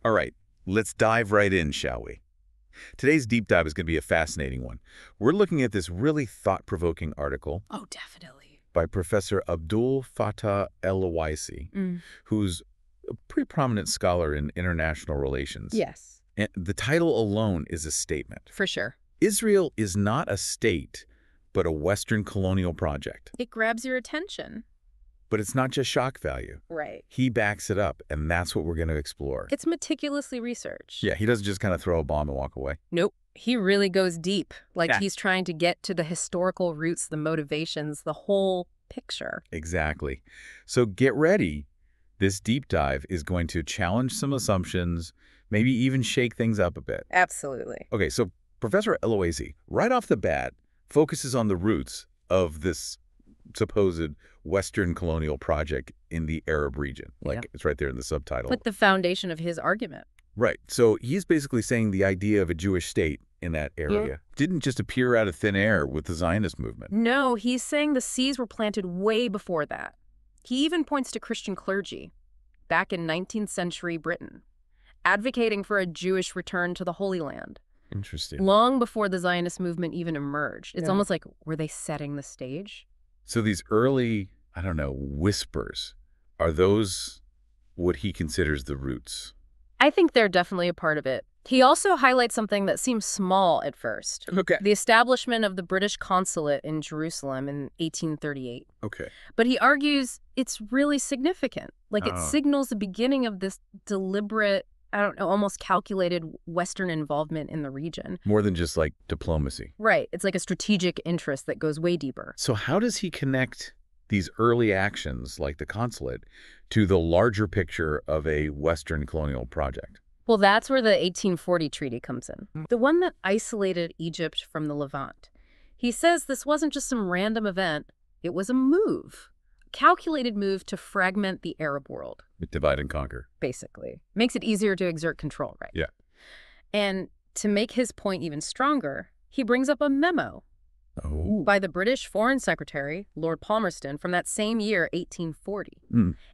All right, let's dive right in, shall we? Today's deep dive is going to be a fascinating one. We're looking at this really thought-provoking article Oh, definitely. by Professor al-Fattah El-Awaisi, who's a pretty prominent scholar in international relations. Yes. And the title alone is a statement. For sure. Israel is not a state, but a Western colonial project. It grabs your attention. But it's not just shock value. Right. He backs it up, and that's what we're going to explore. It's meticulously researched. Yeah, he doesn't just kind of throw a bomb and walk away. Nope. He really goes deep. Like Yeah. he's trying to get to the historical roots, the motivations, the whole picture. Exactly. So get ready. This deep dive is going to challenge some assumptions, maybe even shake things up a bit. Absolutely. Okay, so Professor El-Awaisi, right off the bat, focuses on the roots of this supposed Western colonial project in the Arab region. Like, it's right there in the subtitle. Like the foundation of his argument. Right. So he's basically saying the idea of a Jewish state in that area didn't just appear out of thin air with the Zionist movement. No, he's saying the seeds were planted way before that. He even points to Christian clergy back in 19th century Britain, advocating for a Jewish return to the Holy Land. Interesting. Long before the Zionist movement even emerged. It's Yeah. almost like, were they setting the stage? So these early, I don't know, whispers, are those what he considers the roots? I think they're definitely a part of it. He also highlights something that seems small at first. Okay. The establishment of the British consulate in Jerusalem in 1838. Okay. But he argues it's really significant. Like it Oh. signals the beginning of this deliberate, I don't know, almost calculated Western involvement in the region. More than just like diplomacy. Right. It's like a strategic interest that goes way deeper. So how does he connect these early actions, like the consulate, to the larger picture of a Western colonial project? Well, that's where the 1840 treaty comes in. The one that isolated Egypt from the Levant. He says this wasn't just some random event. It was a move. A calculated move to fragment the Arab world. Divide and conquer. Basically. Makes it easier to exert control, right? Yeah. And to make his point even stronger, he brings up a memo Oh. by the British Foreign Secretary, Lord Palmerston, from that same year, 1840.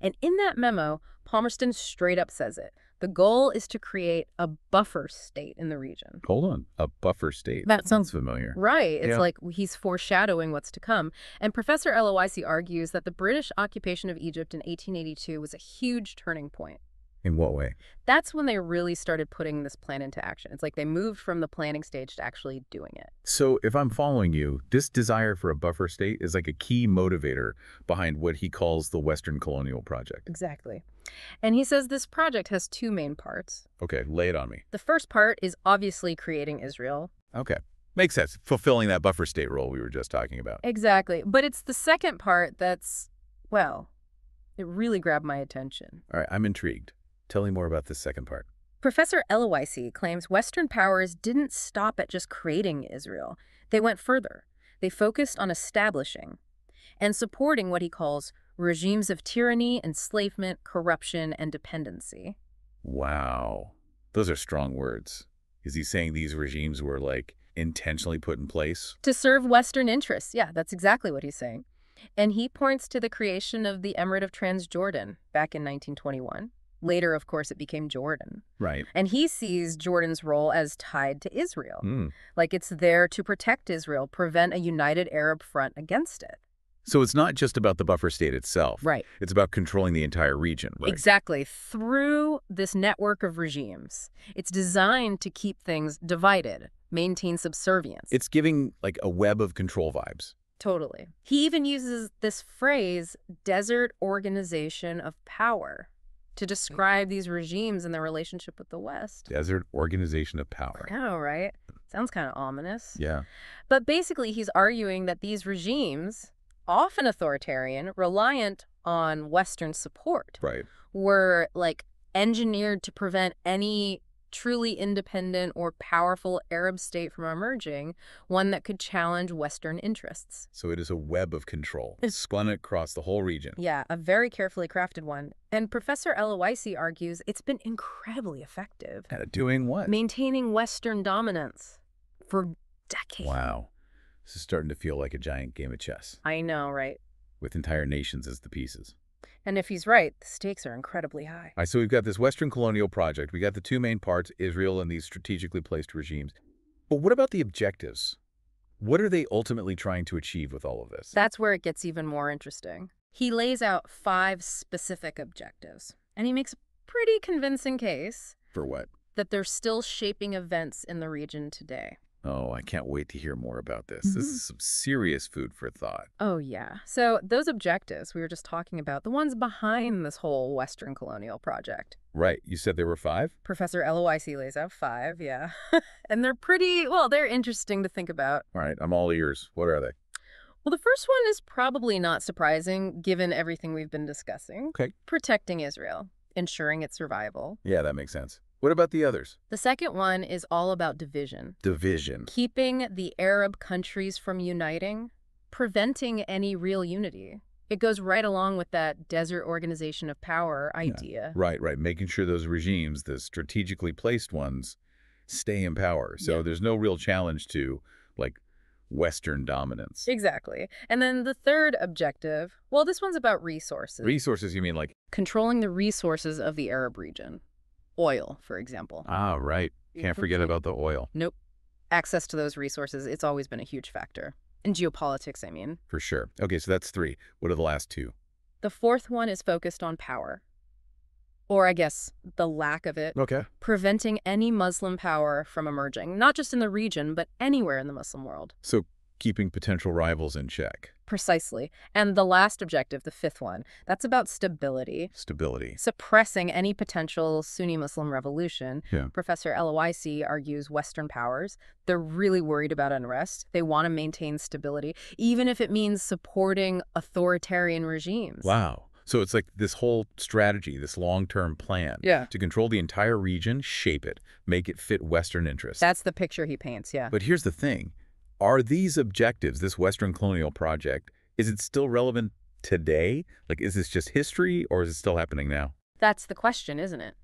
And in that memo, Palmerston straight up says it. The goal is to create a buffer state in the region. Hold on. A buffer state. That sounds familiar. Right. It's Yeah. like he's foreshadowing what's to come. And Professor El-Awaisi argues that the British occupation of Egypt in 1882 was a huge turning point. In what way? That's when they really started putting this plan into action. It's like they moved from the planning stage to actually doing it. So if I'm following you, this desire for a buffer state is like a key motivator behind what he calls the Western colonial project. Exactly. And he says this project has two main parts. Okay, lay it on me. The first part is obviously creating Israel. Okay. Makes sense. Fulfilling that buffer state role we were just talking about. Exactly. But it's the second part that's, well, it really grabbed my attention. All right, I'm intrigued. Tell me more about this second part. Professor El-Awaisi claims Western powers didn't stop at just creating Israel. They went further. They focused on establishing and supporting what he calls regimes of tyranny, enslavement, corruption, and dependency. Wow. Those are strong words. Is he saying these regimes were like intentionally put in place? To serve Western interests. Yeah, that's exactly what he's saying. And he points to the creation of the Emirate of Transjordan back in 1921. Later, of course, it became Jordan. Right. And he sees Jordan's role as tied to Israel. Like it's there to protect Israel, prevent a united Arab front against it. So it's not just about the buffer state itself. Right. It's about controlling the entire region, right? Exactly. Through this network of regimes. It's designed to keep things divided, maintain subservience. It's giving like a web of control vibes. Totally. He even uses this phrase, desert organization of power, to describe these regimes and their relationship with the West. Desert organization of power. I know, right? Sounds kind of ominous. Yeah. But basically, he's arguing that these regimes, often authoritarian, reliant on Western support, Right. were like engineered to prevent any truly independent or powerful Arab state from emerging, one that could challenge Western interests. So it is a web of control, spun across the whole region. Yeah, a very carefully crafted one. And Professor El-Awaisi argues it's been incredibly effective. At doing what? Maintaining Western dominance for decades. Wow. This is starting to feel like a giant game of chess I know, right? with entire nations as the pieces. And if he's right, the stakes are incredibly high. All right, so we've got this Western colonial project. We got the two main parts, Israel and these strategically placed regimes. But what about the objectives? What are they ultimately trying to achieve with all of this? That's where it gets even more interesting. He lays out 5 specific objectives, and he makes a pretty convincing case. For what? That they're still shaping events in the region today. Oh, I can't wait to hear more about this. This is some serious food for thought. Oh, yeah. So those objectives we were just talking about, the ones behind this whole Western colonial project. Right. You said there were 5? Professor El-Awaisi lays out 5, yeah. And they're they're interesting to think about. All right, I'm all ears. What are they? Well, the first one is probably not surprising, given everything we've been discussing. Okay. Protecting Israel, ensuring its survival. Yeah, that makes sense. What about the others? The second one is all about division. Division. Keeping the Arab countries from uniting, preventing any real unity. It goes right along with that desert organization of power idea. Yeah. Right. Making sure those regimes, the strategically placed ones, stay in power. So there's no real challenge to, like, Western dominance. Exactly. And then the third objective, well, this one's about resources. Resources, you mean like? Controlling the resources of the Arab region. Oil, for example. Ah, right. Can't forget about the oil. Nope. Access to those resources, it's always been a huge factor. In geopolitics, I mean. For sure. Okay, so that's 3. What are the last 2? The fourth one is focused on power. Or I guess the lack of it. Okay. Preventing any Muslim power from emerging, not just in the region, but anywhere in the Muslim world. So keeping potential rivals in check. Precisely. And the last objective, the fifth one, that's about stability. Stability. Suppressing any potential Sunni Muslim revolution. Yeah. Professor El-Awaisi argues Western powers, they're really worried about unrest. They want to maintain stability, even if it means supporting authoritarian regimes. Wow. So it's like this whole strategy, this long-term plan to control the entire region, shape it, make it fit Western interests. That's the picture he paints, yeah. But here's the thing. Are these objectives, this Western colonial project, is it still relevant today? Like, is this just history or is it still happening now? That's the question, isn't it?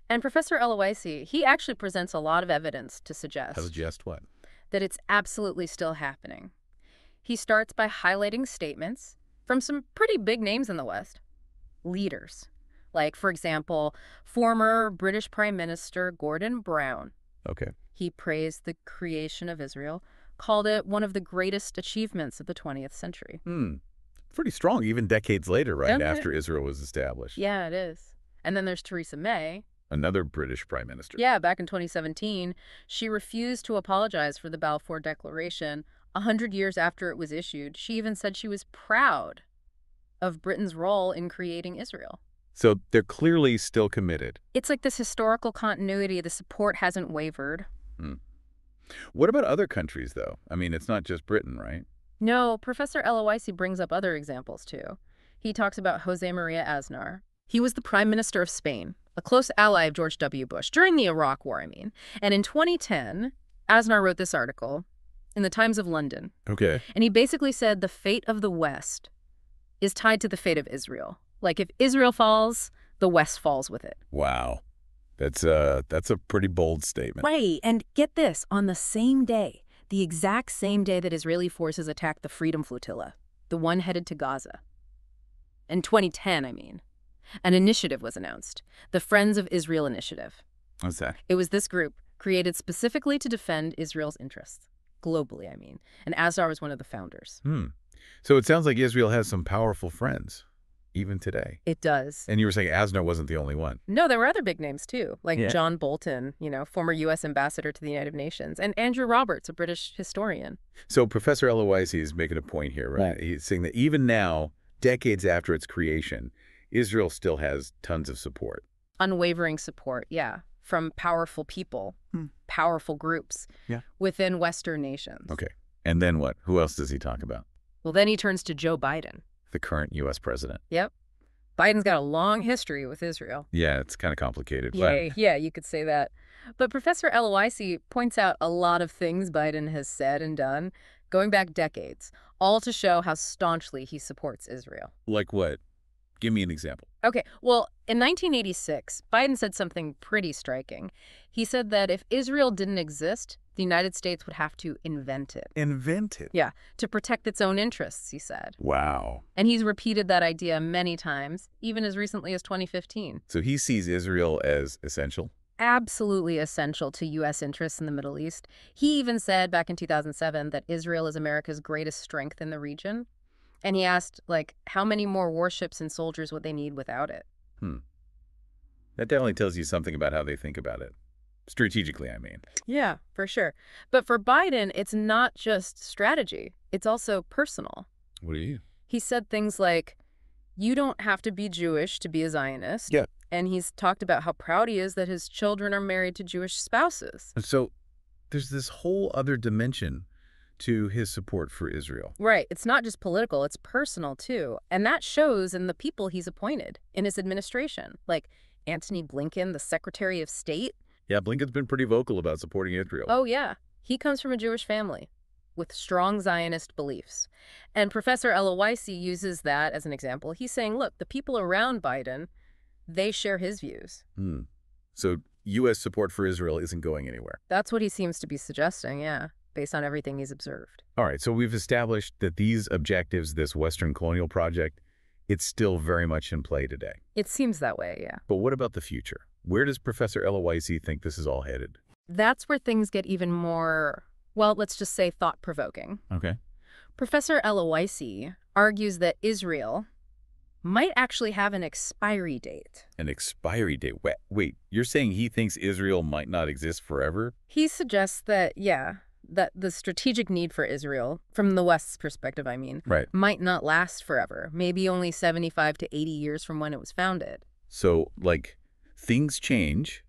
And Professor El-Awaisi, he actually presents a lot of evidence to suggest. Suggest what? That it's absolutely still happening. He starts by highlighting statements from some pretty big names in the West. Leaders. Like, for example, former British Prime Minister Gordon Brown. Okay. He praised the creation of Israel, called it one of the greatest achievements of the 20th century. Pretty strong, even decades later, right, after Israel was established. Yeah, it is. And then there's Theresa May. Another British prime minister. Yeah, back in 2017, she refused to apologize for the Balfour Declaration 100 years after it was issued. She even said she was proud of Britain's role in creating Israel. So they're clearly still committed. It's like this historical continuity. The support hasn't wavered. What about other countries, though? I mean, it's not just Britain, right? No, Professor El-Awaisi brings up other examples, too. He talks about Jose Maria Aznar. He was the Prime Minister of Spain, a close ally of George W. Bush, during the Iraq War, I mean. And in 2010, Aznar wrote this article in the Times of London. Okay. And he basically said the fate of the West is tied to the fate of Israel. Like, if Israel falls, the West falls with it. Wow. That's a pretty bold statement. Right. And get this, on the same day, the exact same day that Israeli forces attacked the Freedom Flotilla, the one headed to Gaza. In 2010, I mean, an initiative was announced, the Friends of Israel Initiative. What's that? It was this group created specifically to defend Israel's interests, globally, I mean. And Aznar was one of the founders. So it sounds like Israel has some powerful friends, even today. It does. And you were saying Aznar wasn't the only one. No, there were other big names, too, like John Bolton, former U.S. ambassador to the United Nations, and Andrew Roberts, a British historian. So Professor El-Awaisi is making a point here, right? He's saying that even now, decades after its creation, Israel still has tons of support. Unwavering support, yeah, from powerful people, powerful groups within Western nations. Okay. And then what? Who else does he talk about? Well, then he turns to Joe Biden. The current U.S. president. Yep. Biden's got a long history with Israel. Yeah, it's kind of complicated. Yeah, you could say that. But Professor El-Awaisi points out a lot of things Biden has said and done, going back decades, all to show how staunchly he supports Israel. Like what? Give me an example. Okay, well, in 1986, Biden said something pretty striking. He said that if Israel didn't exist, the United States would have to invent it. Invent it? Yeah, to protect its own interests, he said. Wow. And he's repeated that idea many times, even as recently as 2015. So he sees Israel as essential? Absolutely essential to U.S. interests in the Middle East. He even said back in 2007 that Israel is America's greatest strength in the region. And he asked, like, how many more warships and soldiers would they need without it? That definitely tells you something about how they think about it. Strategically, I mean. Yeah, for sure. But for Biden, it's not just strategy. It's also personal. What do you? He said things like, you don't have to be Jewish to be a Zionist. Yeah. And he's talked about how proud he is that his children are married to Jewish spouses. So there's this whole other dimension to his support for Israel. Right. It's not just political, it's personal, too. And that shows in the people he's appointed in his administration, like Antony Blinken, the Secretary of State. Yeah, Blinken's been pretty vocal about supporting Israel. Oh, yeah. He comes from a Jewish family with strong Zionist beliefs. And Professor El-Awaisi uses that as an example. He's saying, look, the people around Biden, they share his views. So U.S. support for Israel isn't going anywhere. That's what he seems to be suggesting, yeah, based on everything he's observed. All right, so we've established that these objectives, this Western colonial project, it's still very much in play today. It seems that way, yeah. But what about the future? Where does Professor El-Awaisi think this is all headed? That's where things get even more, well, let's just say thought-provoking. Okay. Professor El-Awaisi argues that Israel might actually have an expiry date. An expiry date? Wait, you're saying he thinks Israel might not exist forever? He suggests that, yeah, that the strategic need for Israel, from the West's perspective, I mean, right, might not last forever, maybe only 75 to 80 years from when it was founded. So, like, things change,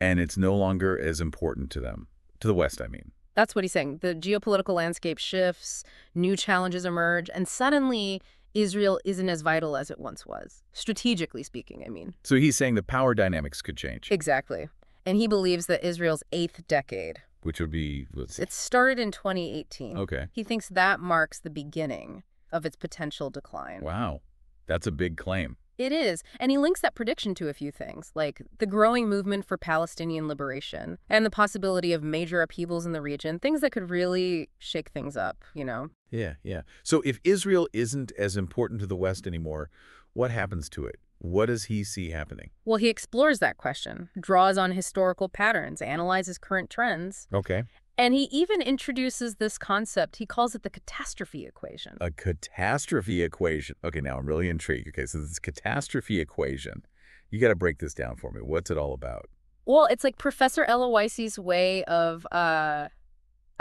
and it's no longer as important to them. To the West, I mean. That's what he's saying. The geopolitical landscape shifts, new challenges emerge, and suddenly Israel isn't as vital as it once was, strategically speaking, I mean. So he's saying the power dynamics could change. Exactly. And he believes that Israel's 8th decade, which would be, let's see. It started in 2018. Okay. He thinks that marks the beginning of its potential decline. Wow. That's a big claim. It is. And he links that prediction to a few things, like the growing movement for Palestinian liberation and the possibility of major upheavals in the region, things that could really shake things up, you know? Yeah. So if Israel isn't as important to the West anymore, what happens to it? What does he see happening? Well, he explores that question, draws on historical patterns, analyzes current trends. Okay. And he even introduces this concept. He calls it the catastrophe equation. A catastrophe equation. Okay, now I'm really intrigued. Okay, so this catastrophe equation, you got to break this down for me. What's it all about? Well, it's like Professor El-Awaisi's way of, I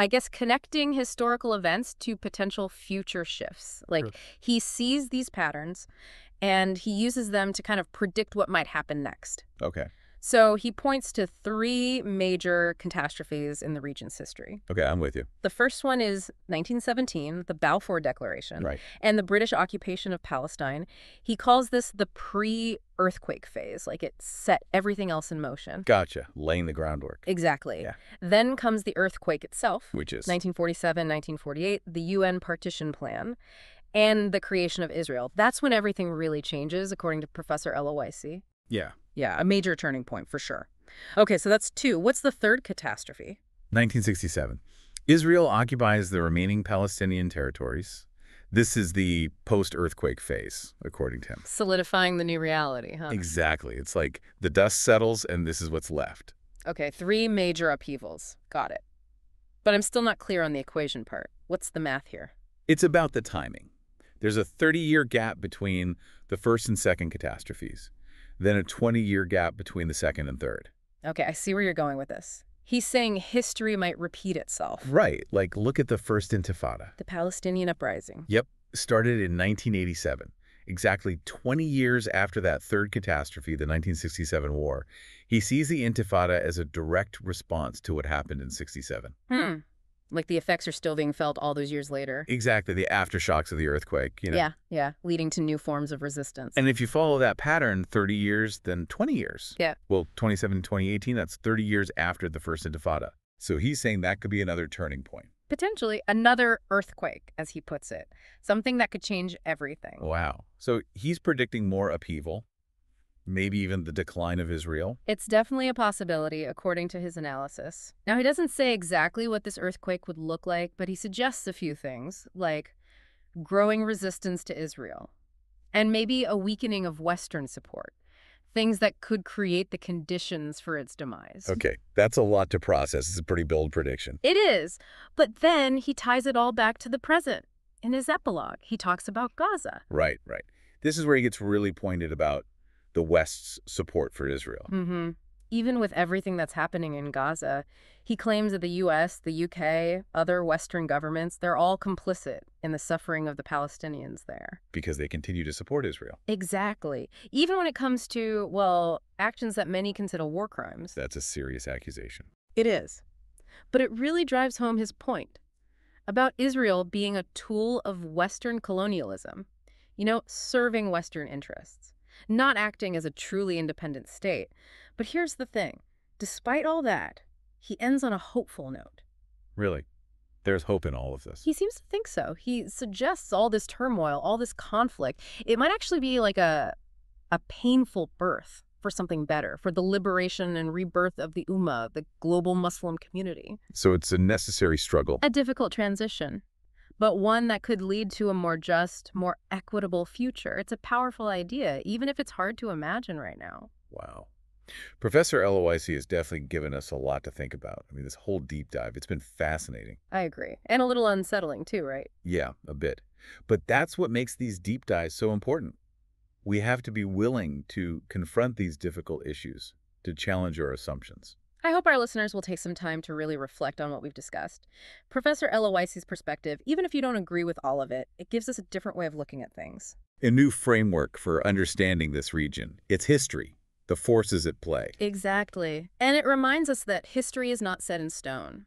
guess, connecting historical events to potential future shifts. Like, he sees these patterns, and he uses them to kind of predict what might happen next. Okay. So he points to 3 major catastrophes in the region's history. Okay, I'm with you. The first one is 1917, the Balfour Declaration, right, and the British occupation of Palestine. He calls this the pre-earthquake phase, like it set everything else in motion. Gotcha, laying the groundwork. Exactly. Yeah. Then comes the earthquake itself, which is 1947, 1948, the UN partition plan, and the creation of Israel. That's when everything really changes, according to Professor El-Awaisi. Yeah. Yeah, a major turning point for sure. Okay, so that's 2. What's the third catastrophe? 1967. Israel occupies the remaining Palestinian territories. This is the post-earthquake phase, according to him. Solidifying the new reality, huh? Exactly. It's like the dust settles and this is what's left. Okay, 3 major upheavals. Got it. But I'm still not clear on the equation part. What's the math here? It's about the timing. There's a 30-year gap between the first and second catastrophes. Then a 20-year gap between the second and third. Okay, I see where you're going with this. He's saying history might repeat itself. Right. Like, look at the first Intifada. The Palestinian uprising. Yep. Started in 1987. Exactly 20 years after that third catastrophe, the 1967 war. He sees the Intifada as a direct response to what happened in 67. Like the effects are still being felt all those years later. Exactly, the aftershocks of the earthquake, you know. Yeah, leading to new forms of resistance. And if you follow that pattern, 30 years, then 20 years. Yeah. Well, 2018, that's 30 years after the first Intifada. So he's saying that could be another turning point. Potentially another earthquake, as he puts it, something that could change everything. Wow. So he's predicting more upheaval, maybe even the decline of Israel? It's definitely a possibility, according to his analysis. Now, he doesn't say exactly what this earthquake would look like, but he suggests a few things, like growing resistance to Israel, and maybe a weakening of Western support, things that could create the conditions for its demise. Okay, that's a lot to process. It's a pretty bold prediction. It is, but then he ties it all back to the present. In his epilogue, he talks about Gaza. Right, right. This is where he gets really pointed about the West's support for Israel. Even with everything that's happening in Gaza, he claims that the U.S., the U.K., other Western governments, they're all complicit in the suffering of the Palestinians there. Because they continue to support Israel. Exactly. Even when it comes to, well, actions that many consider war crimes. That's a serious accusation. It is. But it really drives home his point about Israel being a tool of Western colonialism, serving Western interests, not acting as a truly independent state. But here's the thing. Despite all that, he ends on a hopeful note. Really? There's hope in all of this? He seems to think so. He suggests all this turmoil, all this conflict, it might actually be like a painful birth for something better, for the liberation and rebirth of the Ummah, the global Muslim community. So it's a necessary struggle. A difficult transition, but one that could lead to a more just, more equitable future. It's a powerful idea, even if it's hard to imagine right now. Wow. Professor El-Awaisi has definitely given us a lot to think about. I mean, this whole deep dive, it's been fascinating. I agree. And a little unsettling too, right? Yeah, a bit. But that's what makes these deep dives so important. We have to be willing to confront these difficult issues, to challenge our assumptions. I hope our listeners will take some time to really reflect on what we've discussed. Professor El-Awaisi's perspective, even if you don't agree with all of it, it gives us a different way of looking at things. A new framework for understanding this region, its history, the forces at play. Exactly. And it reminds us that history is not set in stone.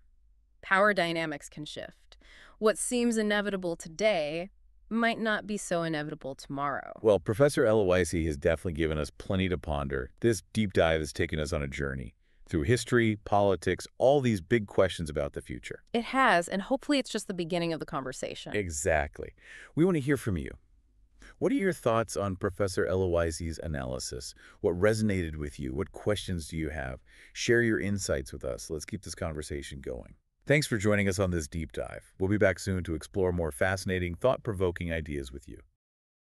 Power dynamics can shift. What seems inevitable today might not be so inevitable tomorrow. Well, Professor El-Awaisi has definitely given us plenty to ponder. This deep dive has taken us on a journey through history, politics, all these big questions about the future. It has, and hopefully it's just the beginning of the conversation. Exactly. We want to hear from you. What are your thoughts on Professor El-Awaisi's analysis? What resonated with you? What questions do you have? Share your insights with us. Let's keep this conversation going. Thanks for joining us on this deep dive. We'll be back soon to explore more fascinating, thought-provoking ideas with you.